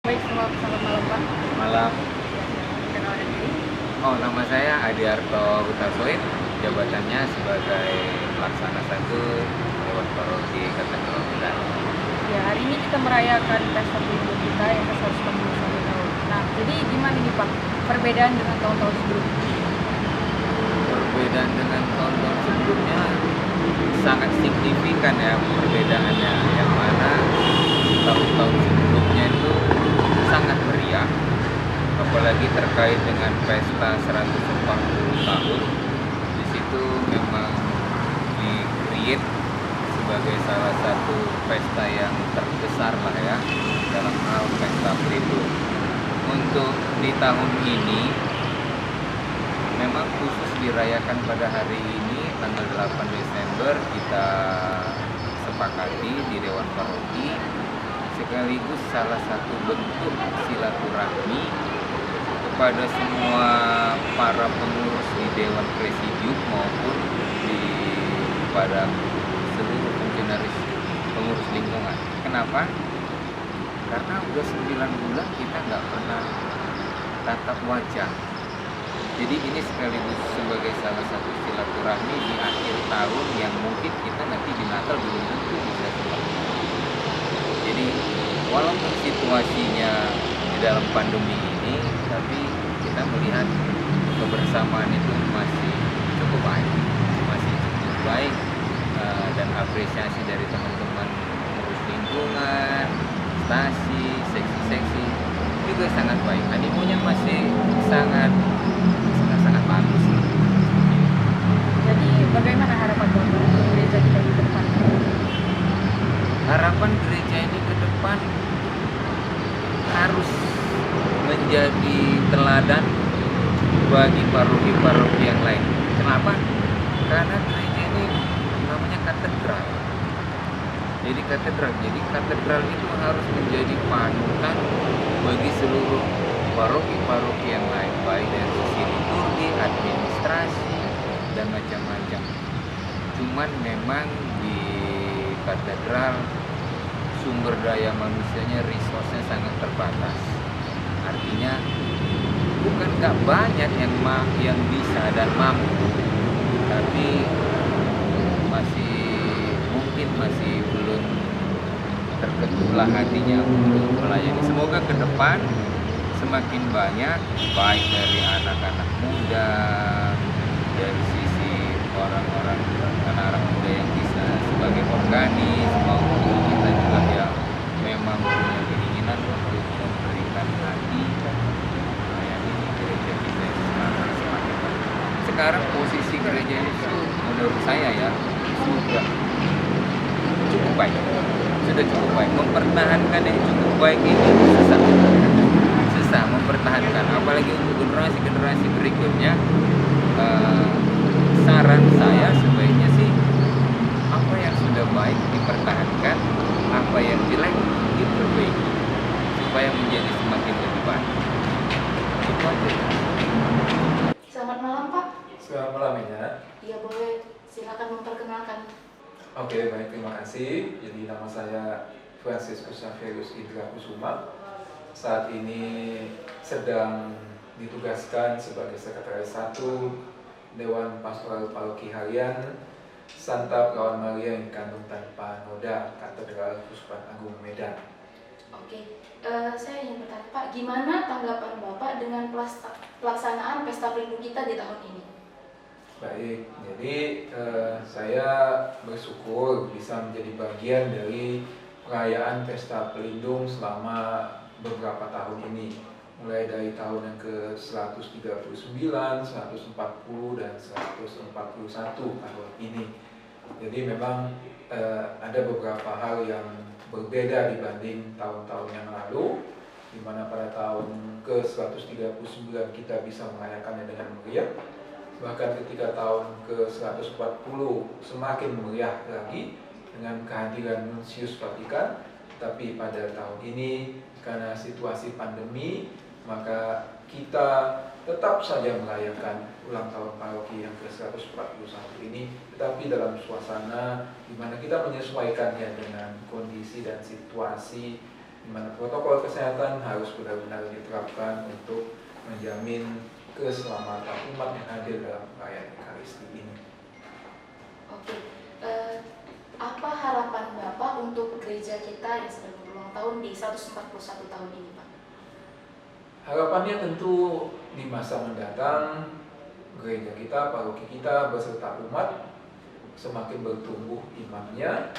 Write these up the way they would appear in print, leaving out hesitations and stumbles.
Baik, selamat malam Pak. Malam. Perkenalkan diri. Nama saya Adiarto Hutasoid, jabatannya sebagai pelaksana satu Dewan Paroki Katedral Medan. Ya, hari ini kita merayakan pesta pelindung kita yang ke-161 tahun. Nah, jadi gimana nih Pak perbedaan dengan tahun-tahun sebelumnya? Perbedaan dengan tahun-tahun sebelumnya sangat signifikan ya perbedaannya, yang mana tahun-tahun sebelumnya itu sangat meriah, apalagi terkait dengan pesta 140 tahun. Di situ memang di-create sebagai salah satu pesta yang terbesar lah ya dalam hal pesta pelindung. Untuk di tahun ini memang khusus dirayakan pada hari ini tanggal 8 Desember, kita sepakati di Dewan Paroki sekaligus salah satu bentuk silaturahmi kepada semua para pengurus di Dewan Presidium maupun pada seluruh fungsionaris pengurus lingkungan. Kenapa? Karena udah 9 bulan kita nggak pernah tatap wajah. Jadi ini sekaligus sebagai salah satu silaturahmi di akhir tahun yang mungkin kita nanti di Natal belum tentu bisa ketemu. Jadi walaupun situasinya di dalam pandemi ini, tapi kita melihat kebersamaan itu masih cukup baik, dan apresiasi dari teman-teman pengurus lingkungan, stasi, seksi-seksi juga sangat baik. Animonya masih sangat bagus. Jadi bagaimana harapan Bapak untuk gereja kita di depan? Harapan gereja ini ke depan harus menjadi teladan bagi paroki-paroki yang lain. Kenapa? Karena gereja ini namanya katedral. Jadi katedral itu harus menjadi panutan bagi seluruh paroki-paroki yang lain, baik dari sisi liturgi, administrasi, dan macam-macam. Cuman memang di katedral sumber daya manusianya, resource-nya sangat terbatas. Artinya bukan nggak banyak yang bisa dan mampu, tapi masih belum terketuklah hatinya untuk melayani. Semoga ke depan semakin banyak, baik dari anak-anak muda, dari sisi anak-orang muda yang bisa sebagai organis, maupun kita juga yang memang punya keinginan untuk memberikan hati melayani gereja kita semakin banyak. Sekarang posisi gereja itu menurut saya ya sudah cukup baik, mempertahankan yang cukup baik ini susah mempertahankan, apalagi untuk generasi berikutnya. Saran saya sebaiknya sih apa yang sudah baik dipertahankan, apa yang jelek diperbaiki supaya menjadi semakin lebih baik. Itu aja. Selamat malam Pak. Selamat malam ya. Iya boleh, silakan memperkenalkan. Oke, baik, terima kasih. Jadi nama saya Franciscus Xaverius Indra Kusuma. Saat ini sedang ditugaskan sebagai Sekretaris 1 Dewan Pastoral Paroki Harian Santa Perawan Maria Incarnum Tanpa Noda, Katedral Keuskupan Agung Medan. Oke, saya ingin bertanya Pak, gimana tanggapan Bapak dengan pelaksanaan pesta pelindung kita di tahun ini? Baik, jadi saya bersyukur bisa menjadi bagian dari perayaan pesta pelindung selama beberapa tahun ini, mulai dari tahun yang ke-139, 140, dan 141 tahun ini. Jadi memang ada beberapa hal yang berbeda dibanding tahun-tahun yang lalu, di mana pada tahun ke-139 kita bisa merayakannya dengan meriah. Bahkan ketika tahun ke-140 semakin meriah lagi dengan kehadiran Nunsius Vatikan. Tapi pada tahun ini karena situasi pandemi, maka kita tetap saja merayakan ulang tahun paroki yang ke-141 ini, tetapi dalam suasana di mana kita menyesuaikannya dengan kondisi dan situasi di mana protokol kesehatan harus benar-benar diterapkan untuk menjamin keselamatan umat yang hadir dalam perayaan Ekaristi ini. Oke, apa harapan Bapak untuk gereja kita yang sedang berulang tahun di 141 tahun ini, Pak? Harapannya tentu di masa mendatang gereja kita, paroki kita beserta umat semakin bertumbuh imannya,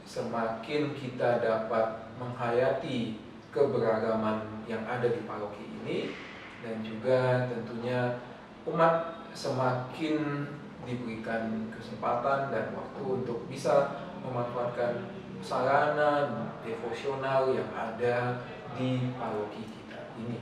semakin kita dapat menghayati keberagaman yang ada di paroki ini, dan juga tentunya umat semakin diberikan kesempatan dan waktu untuk bisa memanfaatkan sarana devosional yang ada di paroki kita ini.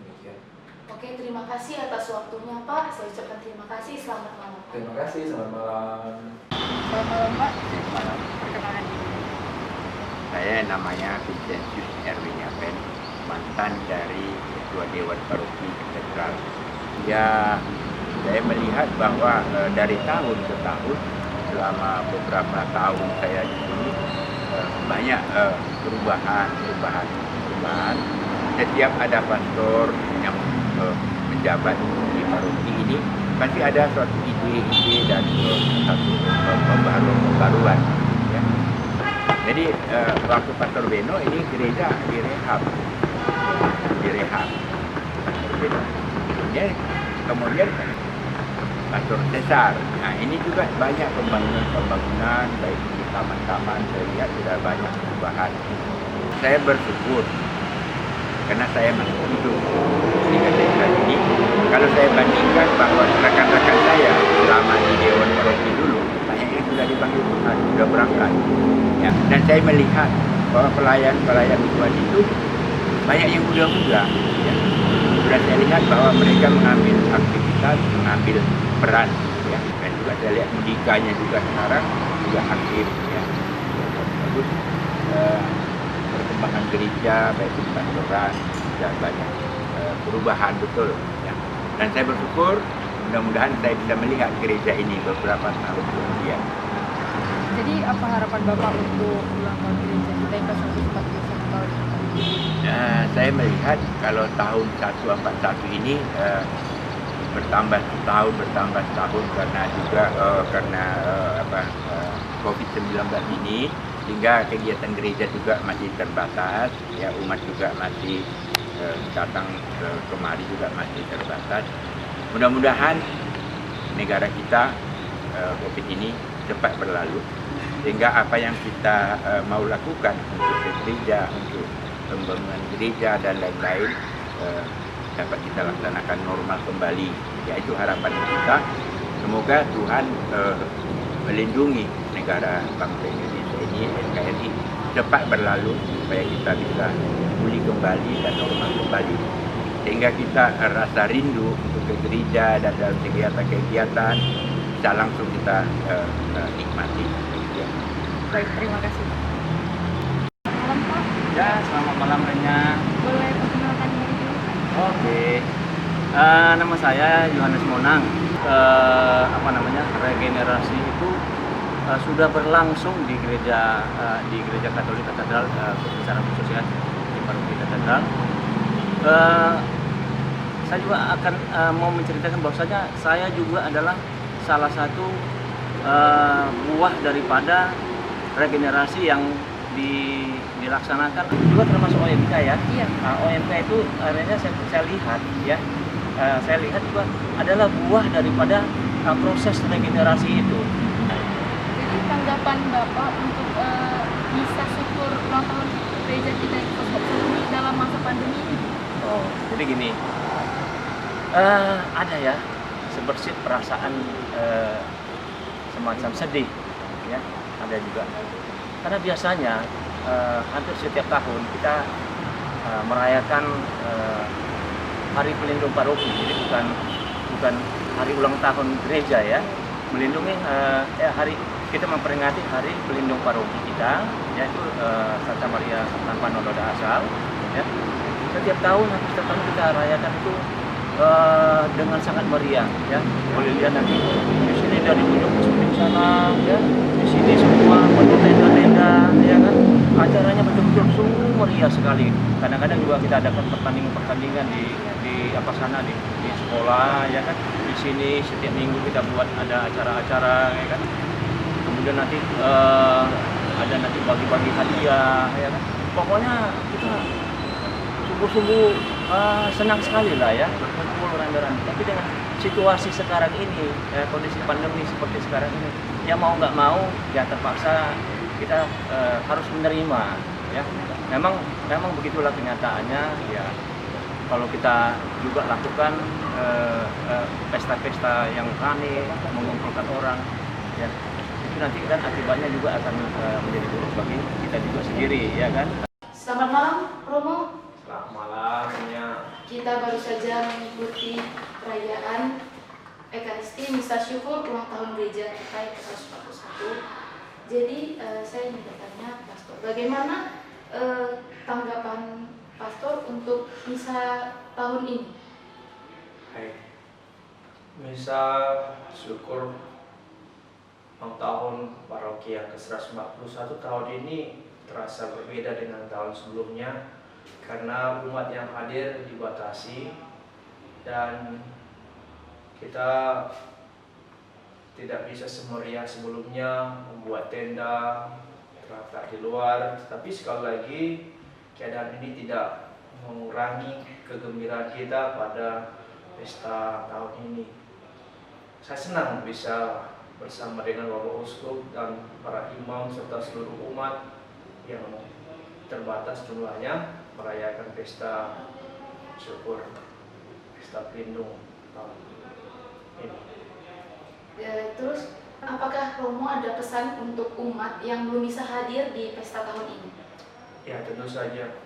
Demikian. Oke, terima kasih atas waktunya Pak. Saya ucapkan terima kasih. Selamat malam, Pak. Terima kasih, selamat malam. Selamat malam Pak. Perkenalkan diri. Saya namanya Vincentius Erwin Yapen, mantan dari Ketua Dewan Paroki Katedral. Ya, saya melihat bahwa dari tahun ke tahun, selama beberapa tahun saya di sini, banyak perubahan. Setiap ada pastor yang menjabat di paroki ini, pasti ada suatu ide-ide dan satu pembaruan. Ya. Jadi waktu Pastor Beno ini gereja direhab. Kemudian Pastor Cesar. Nah ini juga banyak pembangunan baik di taman-taman, saya lihat sudah banyak perubahan. Saya bersyukur karena saya masih hidup di katedral ini. Kalau saya bandingkan bahwa rekan-rekan saya selama di Dewan Paroki dulu, banyak yang sudah dipanggil Tuhan, sudah berangkat. Ya, dan saya melihat bahwa pelayan-pelayan Tuhan itu banyak yang muda-muda. Ya. Sudah saya lihat bahwa mereka mengambil aktivitas, mengambil peran. Ya. Dan juga saya lihat mudikanya juga sekarang juga aktif. Ya. Bagus. Perkembangan gereja, baik di pastoran, dan banyak perubahan betul. Ya. Dan saya bersyukur mudah-mudahan saya bisa melihat gereja ini beberapa tahun kemudian. Jadi apa harapan Bapak untuk ulang tahun gereja kita yang ke-141 tahun ini? Saya melihat kalau tahun 141 ini bertambah tahun karena juga COVID-19 ini, sehingga kegiatan gereja juga masih terbatas, ya umat juga masih datang kemari juga masih terbatas. Mudah-mudahan negara kita COVID ini cepat berlalu, sehingga apa yang kita mau lakukan untuk gereja, untuk pembangunan gereja dan lain-lain dapat kita laksanakan normal kembali. Yaitu harapan kita. Semoga Tuhan melindungi negara bangsa Indonesia ini, NKRI, cepat berlalu supaya kita bisa pulih kembali dan normal kembali. Sehingga kita rasa rindu untuk ke gereja dan dalam kegiatan-kegiatan bisa langsung kita nikmati. Ya. Baik, terima kasih. Malam Pak. Ya, selamat malam Renya. Boleh perkenalkan diri dulu Pak? Oke. Nama saya Yohanes Monang. Regenerasi itu sudah berlangsung di gereja Katolik Katedral, secara khusus ya, di Paroki Katedral. Saya juga akan mau menceritakan bahwasanya saya juga adalah salah satu buah daripada regenerasi yang dilaksanakan juga termasuk OMK ya. Iya. OMK itu akhirnya saya lihat ya, saya lihat juga adalah buah daripada proses regenerasi itu. Jadi tanggapan Bapak untuk bisa syukur ulang tahun gereja kita yang ke-141 ini dalam masa pandemi ini? Oh, jadi gini, ada ya sebersit perasaan semacam sedih, ya, ada juga. Karena biasanya hampir setiap tahun kita merayakan Hari Pelindung Paroki, jadi bukan hari ulang tahun gereja ya, melindungi hari kita memperingati Hari Pelindung Paroki kita, yaitu Santa Maria tanpa noda asal. Ya. Setiap tahun kita rayakan itu dengan sangat meriah, ya. Boleh lihat nanti di sini tenda di pojok seperti sana, ya. Di sini semua penuh tenda-tenda, ya kan. Acaranya betul-betul sungguh meriah sekali. Kadang-kadang juga kita adakan pertandingan di apa sana di sekolah, ya kan. Di sini setiap minggu kita buat ada acara-acara, ya kan. Kemudian nanti ada nanti bagi-bagi hadiah, ya kan. Pokoknya kita sungguh-sungguh senang sekali lah ya berkumpul rame-rame. Tapi dengan situasi sekarang ini, kondisi pandemi seperti sekarang ini, ya mau nggak mau, ya terpaksa kita harus menerima. Ya, memang begitulah kenyataannya. Ya, kalau kita juga lakukan pesta-pesta yang rame, mengumpulkan orang, ya itu nanti kan akibatnya juga akan menjadi buruk bagi kita juga sendiri, ya kan. Selamat malam, Romo. Selamat malam, ya. Kita baru saja mengikuti perayaan Ekaristi Misa Syukur ulang tahun gereja kita yang ke-141. Jadi saya ingin bertanya, Pastor, bagaimana tanggapan Pastor untuk misa tahun ini? Hai. Misa syukur ulang tahun paroki yang ke-141 tahun ini terasa berbeda dengan tahun sebelumnya karena umat yang hadir dibatasi dan kita tidak bisa semeriah sebelumnya membuat tenda terletak di luar. Tapi sekali lagi keadaan ini tidak mengurangi kegembiraan kita pada pesta tahun ini. Saya senang bisa bersama dengan Bapak Uskup dan para imam serta seluruh umat yang terbatas jumlahnya merayakan pesta syukur, pesta pelindung tahun ini. Terus, apakah Romo ada pesan untuk umat yang belum bisa hadir di pesta tahun ini? Ya, tentu saja.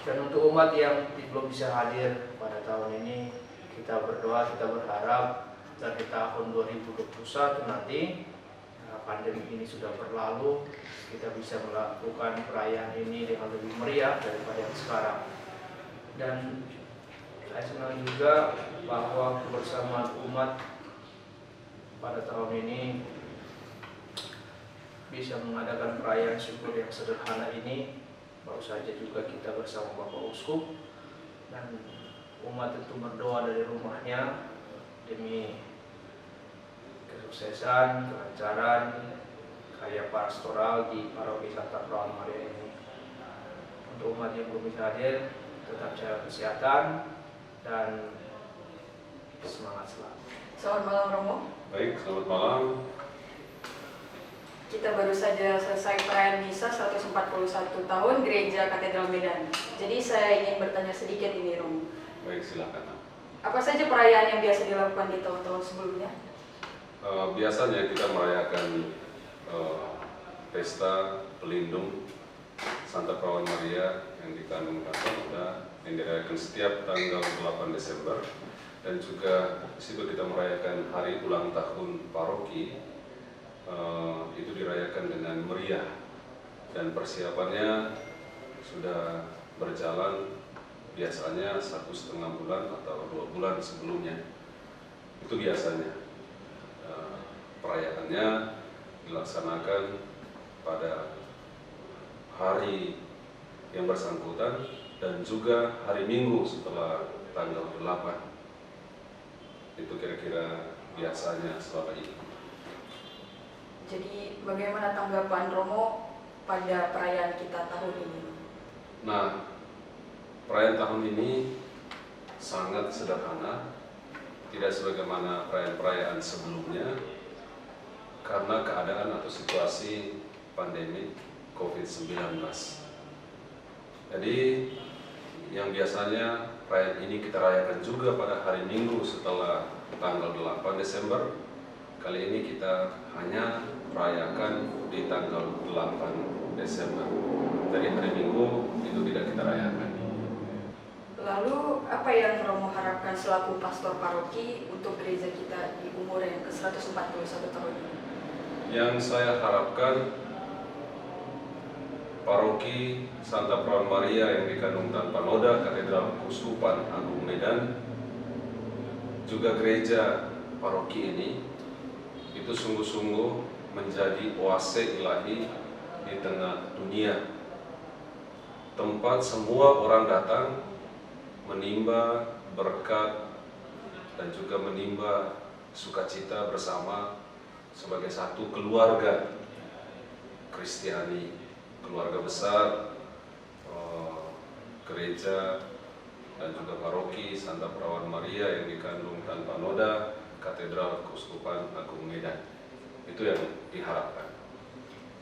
Dan untuk umat yang belum bisa hadir pada tahun ini, kita berdoa, kita berharap dari tahun 2021 nanti pandemi ini sudah berlalu, kita bisa melakukan perayaan ini dengan lebih meriah daripada yang sekarang. Dan saya senang juga bahwa kebersamaan umat pada tahun ini bisa mengadakan perayaan syukur yang sederhana ini. Baru saja juga kita bersama Bapak Uskup dan umat tentu berdoa dari rumahnya demi kesuksesan, kelancaran karya pastoral di paroki Santa Perawan Maria ini. Untuk umat yang belum bisa hadir, tetap jaga kesehatan dan semangat selalu. Selamat malam Romo. Baik, selamat malam. Kita baru saja selesai perayaan misa 141 tahun Gereja Katedral Medan. Jadi saya ingin bertanya sedikit ini Romo. Baik, silakan. Apa saja perayaan yang biasa dilakukan di tahun-tahun sebelumnya? Biasanya kita merayakan pesta pelindung Santa Perawan Maria yang di Kandung Muda yang dirayakan setiap tanggal 8 Desember, dan juga di situ kita merayakan hari ulang tahun paroki. Itu dirayakan dengan meriah dan persiapannya sudah berjalan biasanya 1,5 bulan atau 2 bulan sebelumnya. Itu biasanya. Perayaannya dilaksanakan pada hari yang bersangkutan dan juga hari Minggu setelah tanggal 8. Itu kira-kira biasanya selama ini. Jadi bagaimana tanggapan Romo pada perayaan kita tahun ini? Nah, perayaan tahun ini sangat sederhana, tidak sebagaimana perayaan-perayaan sebelumnya karena keadaan atau situasi pandemi COVID-19. Jadi yang biasanya perayaan ini kita rayakan juga pada hari Minggu setelah tanggal 8 Desember, kali ini kita hanya merayakan di tanggal 8 Desember. Dari hari Minggu itu tidak kita rayakan. Lalu apa yang Romo harapkan selaku pastor paroki untuk gereja kita di umur yang ke-141 tahun ini? Yang saya harapkan paroki Santa Perawan Maria yang dikandung tanpa noda Katedral Keuskupan Agung Medan, juga gereja paroki ini itu sungguh-sungguh menjadi oase ilahi di tengah dunia. Tempat semua orang datang menimba berkat dan juga menimba sukacita bersama sebagai satu keluarga Kristiani, keluarga besar, gereja dan juga paroki Santa Perawan Maria yang dikandung tanpa noda, Katedral Keuskupan Agung Medan. Itu yang diharapkan.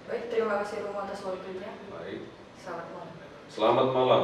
Baik, terima kasih Romo atas waktunya. Baik. Selamat malam. Selamat malam.